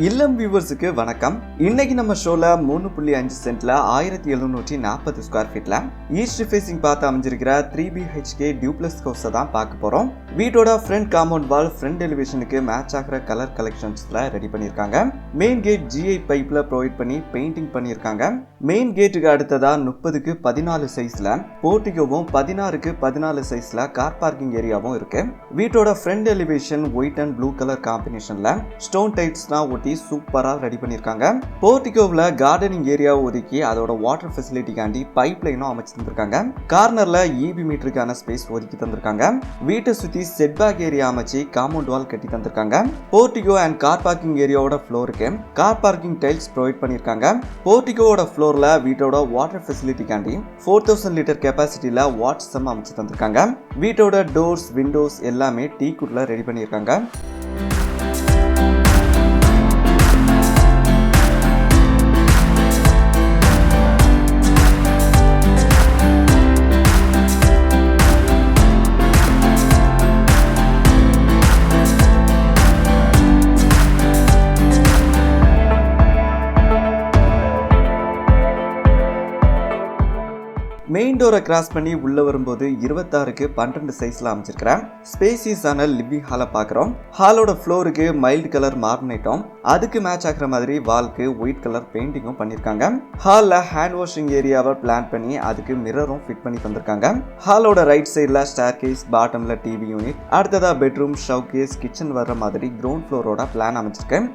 இல்லம் வியூவர்ஸுக்கு வணக்கம். இன்னைக்கு நம்ம ஷோல 3.5 சென்ட்ல 1740 ஸ்கொயர் ஃபீட்ல ஈஸ்ட் ஃபேசிங் பார்த்து அமைஞ்சிருக்கிற 3BHK Duplex ஹவுஸை தான் பார்க்க போறோம். வீட்டோட ஃப்ரண்ட் காம்பவுண்ட் வால் ஃப்ரண்ட் எலிவேஷனுக்கு மேட்ச் ஆகிற கலர் கலெக்ஷன்ஸ்ல ரெடி பண்ணியிருக்காங்க. மெயின் கேட் GI பைப்ல ப்ரொவைட் பண்ணி பெயிண்டிங் பண்ணியிருக்காங்க. மெயின் கேட்டுக்கு அடுத்ததா 30க்கு 14 சைஸ்ல போர்டிகோவும் 16க்கு 14 சைஸ்ல கார் பார்க்கிங் ஏரியாவும் இருக்கு. வீட்டோட front elevation white and blue colour காம்பினேஷன்ல ஸ்டோன் டைல்ஸ்லாம் சூப்பரா ரெடி பண்ணிருக்காங்க. போர்டிகோவ்ல கார்டனிங் ஏரியா ஒதுக்கி அதோட வாட்டர் ஃபெசிலிட்டிக்காண்டி பைப் லைனும் அமைச்சு தந்திருக்காங்க. கார்னர்ல EB மீட்டருக்கான ஸ்பேஸ் ஒதுக்கி தந்திருக்காங்க. வீட்டை சுத்தி செட்பேக் ஏரியா அமைச்சு காம்பவுண்ட் வால் கட்டி தந்திருக்காங்க. போர்டிகோ அண்ட் கார் பார்க்கிங் ஏரியாவோட ஃப்ளோருக்கு கார் பார்க்கிங் டைல்ஸ் ப்ரொவைட் பண்ணிருக்காங்க. போர்டிகோவோட ஃப்ளோர்ல வீட்டோட வாட்டர் ஃபெசிலிட்டிக்காண்டி 4000 லிட்டர் கெபாசிட்டில வாட்ஸ் சம் அமைச்சு தந்திருக்காங்க. வீட்டோட டோர்ஸ் விண்டோஸ் எல்லாமே டீக்குட்ல ரெடி பண்ணிருக்காங்க. மெயின் டோரை கிராஸ் பண்ணி உள்ள வரும்போது 26க்கு 12 சைஸ்ல அமைச்சிருக்கிறேன். ஸ்பேசியஸான லிவிங் ஹாலை பார்க்குறோம். ஹாலோட ஃப்ளோருக்கு மைல்டு கலர் மார்பனைட்டும் அதுக்கு மேட்ச் ஆகிற மாதிரி வால்க்கு ஒயிட் கலர் பெயிண்டிங்கும் பண்ணியிருக்காங்க. ஹாலில் ஹேண்ட் வாஷிங் ஏரியாவை பிளான் பண்ணி அதுக்கு மிரரும் ஃபிட் பண்ணி தந்திருக்காங்க. ஹாலோட ரைட் சைடில் ஸ்டேர் கேஸ், பாட்டமில் டிவி யூனிட், அடுத்ததா பெட்ரூம், ஷவ் கேஸ், கிச்சன் வர்ற மாதிரி கிரவுண்ட் ஃப்ளோரோட பிளான் அமைச்சிருக்கேன்.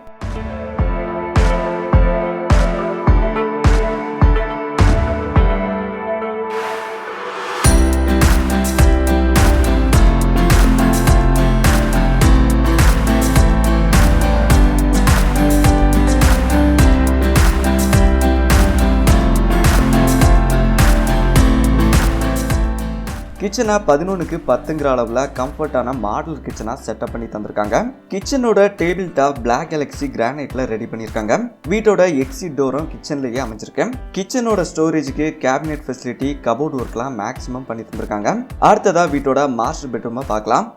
கிச்சனை 11க்கு 10ங்கிற அளவில் கம்ஃபர்டான மாடல் கிச்சனா செட்டப் பண்ணி தந்திருக்காங்க. கிச்சனோட டேபிள் டாப் பிளாக் கேலக்ஸி கிரானைட்ல ரெடி பண்ணியிருக்காங்க. வீட்டோட எக்ஸிட் டோரும் கிச்சன்லயே அமைச்சிருக்கேன். கிச்சனோட ஸ்டோரேஜுக்கு கேபினெட் ஃபெசிலிட்டி, கபோர்ட் ஒர்க்லாம் மேக்ஸிமம் பண்ணி தந்திருக்காங்க. அடுத்ததா வீட்டோட மாஸ்டர் பெட்ரூமை பார்க்கலாம்.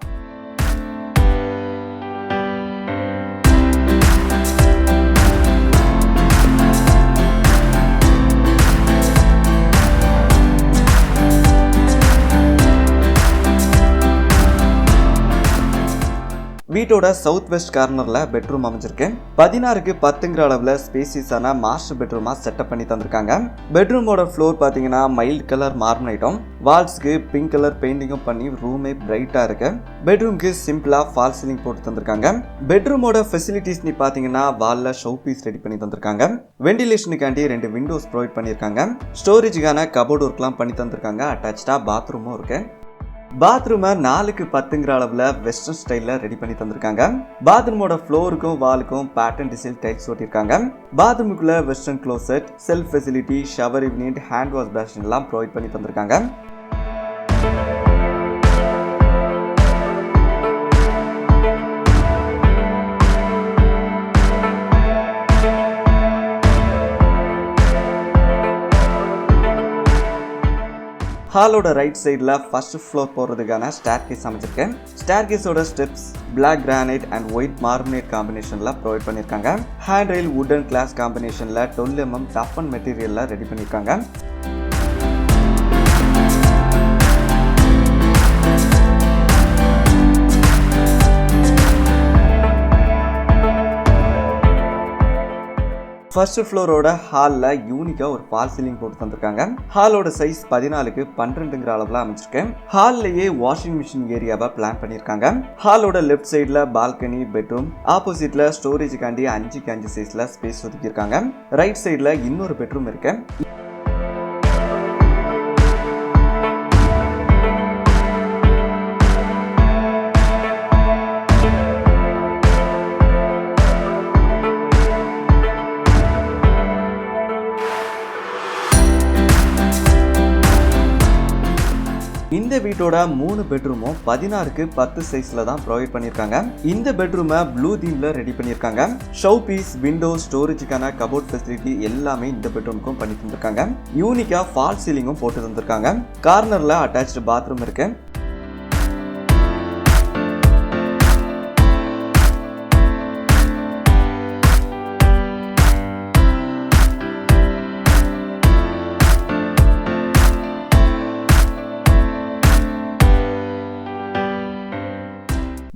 வீட்டோட சவுத் வெஸ்ட் கார்னர்ல பெட்ரூம் அமைஞ்சிருக்கு. 16க்கு 10ங்கிற அளவுல ஸ்பேசியஸான மாஸ்டர் பெட்ரூமா செட்டப் பண்ணி தந்திருக்காங்க. பெட்ரூமோட ஃப்ளோர் பாத்தீங்கன்னா மைல்ட் கலர் மார்பனைட்டும் வால்ஸ்க்கு பிங்க் கலர் பெயிண்டிங்கும் பண்ணி ரூமே பிரைட்டா இருக்கு. பெட்ரூம்க்கு சிம்பிளா ஃபால் சீலிங் போட்டு தந்திருக்காங்க. பெட்ரூமோட ஃபெசிலிட்டிஸ் நீ பாத்தீங்கன்னா வால்ல ஷோ பீஸ் ரெடி பண்ணி தந்திருக்காங்க. வெண்டிலேஷனுக்காண்டி 2 விண்டோஸ் ப்ரொவைட் பண்ணிருக்காங்க. ஸ்டோரேஜுக்கான கபோர்ட் ஒர்க்லாம் பண்ணி தந்திருக்காங்க. அட்டாச்சா பாத்ரூமும் இருக்கு. பாத்ரூமை 4க்கு 10ங்கிற அளவில் வெஸ்டர்ன் ஸ்டைலில் ரெடி பண்ணி தந்திருக்காங்க. பாத்ரூமோட ஃப்ளோருக்கும் வாலுக்கும் பேட்டர்ன் டிசைன் டைல்ஸ் ஒட்டியிருக்காங்க. பாத்ரூமுக்குள்ள western closet, shelf facility, shower unit, hand wash basin எல்லாம் ப்ரொவைட் பண்ணி தந்திருக்காங்க. ஹாலோட ரைட் சைடில் ஃபர்ஸ்ட் ஃப்ளோர் போகிறதுக்கான ஸ்டேர் கேஸ் அமைச்சிருக்கேன். ஸ்டேர் கேஸோட steps black granite and white marbonite காம்பினேஷனில் ப்ரொவைட் பண்ணியிருக்காங்க. ஹேண்ட் ரெயில் வுடன் கிளாஸ் காம்பினேஷனில் 12 mm டஃப் அண்ட் மெட்டீரியலில் ரெடி பண்ணியிருக்காங்க. ஃபர்ஸ்ட் ஃப்ளோரோட ஹாலில் யூனிக்காக ஒரு ஃபால் சீலிங் போட்டு தந்திருக்காங்க. ஹாலோட சைஸ் 14க்கு 12ங்கிற அளவில் அமைச்சிருக்கேன். ஹால்லேயே வாஷிங் மிஷின் ஏரியாவை பிளான் பண்ணியிருக்காங்க. ஹாலோட லெஃப்ட் சைடில் பால்கனி, பெட்ரூம், ஆப்போசிட்ல ஸ்டோரேஜுக்காண்டி 5க்கு 5 சைஸ்ல ஸ்பேஸ் ஒதுக்கியிருக்காங்க. ரைட் சைடில் இன்னொரு பெட்ரூம் இருக்கு. இந்த வீட்டோட 3 பெட்ரூமும் 16க்கு 10 சைஸ்ல தான் ப்ரொவைட் பண்ணியிருக்காங்க. இந்த பெட்ரூமை ப்ளூ தீம்ல ரெடி பண்ணியிருக்காங்க. ஷவ் பீஸ், விண்டோ, ஸ்டோரேஜுக்கான கபோர்ட் ஃபெசிலிட்டி எல்லாமே இந்த பெட்ரூமுக்கும் பண்ணி தந்திருக்காங்க. யூனிக்கா ஃபால் சீலிங்கும் போட்டு தந்திருக்காங்க. கார்னர்ல அட்டாச்டு பாத்ரூம் இருக்கு.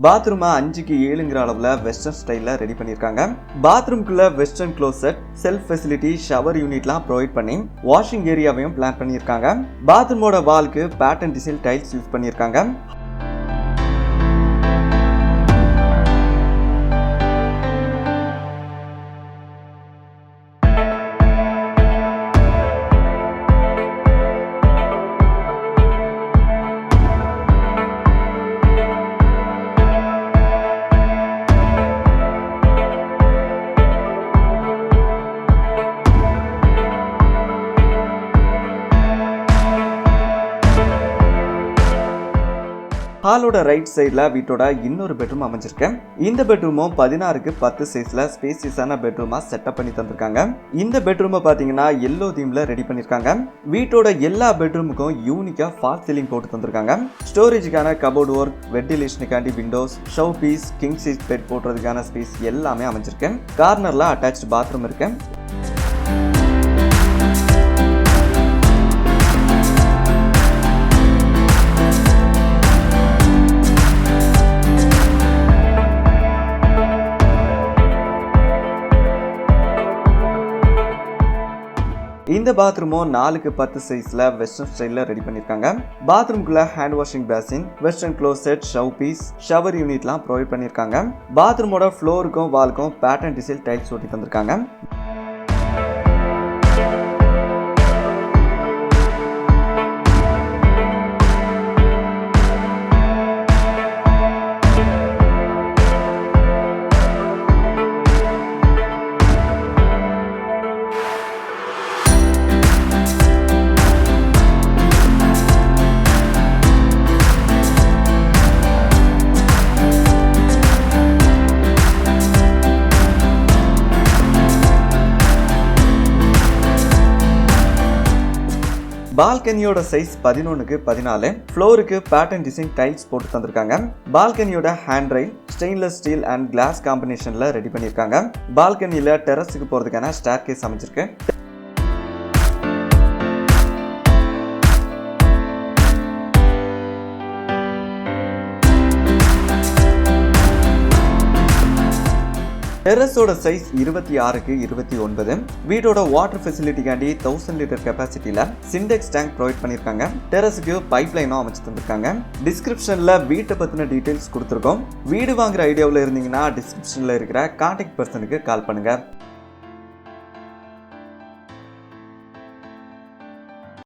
பாத்ரூம் 5க்கு 7ங்கிற அளவுல வெஸ்டர்ன் ஸ்டைல்ல ரெடி பண்ணிருக்காங்க. பாத்ரூம்குள்ள western closet, shelf facility, shower யூனிட்லாம் ப்ரொவைட் பண்ணி வாஷிங் ஏரியாவையும் பிளான் பண்ணிருக்காங்க. பாத்ரூமோட வால்க்கு பேட்டர்ன் டிசைன் டைல்ஸ் யூஸ் பண்ணிருக்காங்க. ஹாலோட ரைட் சைடில் வீட்டோட இன்னொரு பெட்ரூம் அமைஞ்சிருக்கு. இந்த பெட்ரூமும் 16க்கு 10 சைஸ்ல ஸ்பேசியஸான பெட்ரூமா செட்டப் பண்ணி தந்திருக்காங்க. இந்த பெட்ரூமை பார்த்தீங்கன்னா எல்லோ தீம்ல ரெடி பண்ணிருக்காங்க. வீட்டோட எல்லா பெட்ரூமுக்கும் யூனிக்கா ஃபால் சீலிங் போட்டு தந்திருக்காங்க. ஸ்டோரேஜுக்கான கபோர்ட் ஒர்க், வென்டிலேஷனுக்காண்டி windows, showpiece, king size bed போடுறதுக்கான ஸ்பேஸ் எல்லாமே அமைஞ்சிருக்கு. கார்னர்ல அட்டாச்ட் பாத்ரூம் இருக்கு. இந்த பாத்ரூமும் 4க்கு 10 சைஸ்ல வெஸ்டர்ன் ஸ்டைல்ல ரெடி பண்ணிருக்காங்க. பாத்ரூம்குள்ள hand washing basin, western closet, showpiece, shower யூனிட்லாம் ப்ரொவைட் பண்ணிருக்காங்க. பாத்ரூமோட ஃப்ளோருக்கும் வால்க்கும் பேட்டர்ன் டிசைன் டைல்ஸ் ஒட்டி தந்திருக்காங்க. பால்கனியோட சைஸ் 11க்கு 14. ஃப்ளோருக்கு பேட்டர்ன் டிசைன் டைல்ஸ் போட்டு தந்திருக்காங்க. பால்கனியோட hand rail stainless steel and glass காம்பினேஷன்ல ரெடி பண்ணிருக்காங்க. பால்கனியில டெரஸுக்கு போறதுக்கான ஸ்டேர்கேஸ் அமைஞ்சிருக்கு. டெரஸோட சைஸ் 26க்கு 29. வீட்டோட வாட்டர் ஃபெசிலிட்டிக்காண்டி 1000 லிட்டர் கெப்பாசிட்டியில சிண்டெக்ஸ் டேங்க் ப்ரொவைட் பண்ணிருக்காங்க. டெரஸுக்கு பைப் லைனும் அமைச்சு தந்திருக்காங்க. டிஸ்கிரிப்ஷன்ல வீட்டை பத்தின டீடைல்ஸ் கொடுத்துருக்கோம். வீடு வாங்குற ஐடியாவில் இருந்தீங்கன்னா டிஸ்கிரிப்ஷன்ல இருக்கிற கான்டாக்ட் பர்சனுக்கு கால் பண்ணுங்க.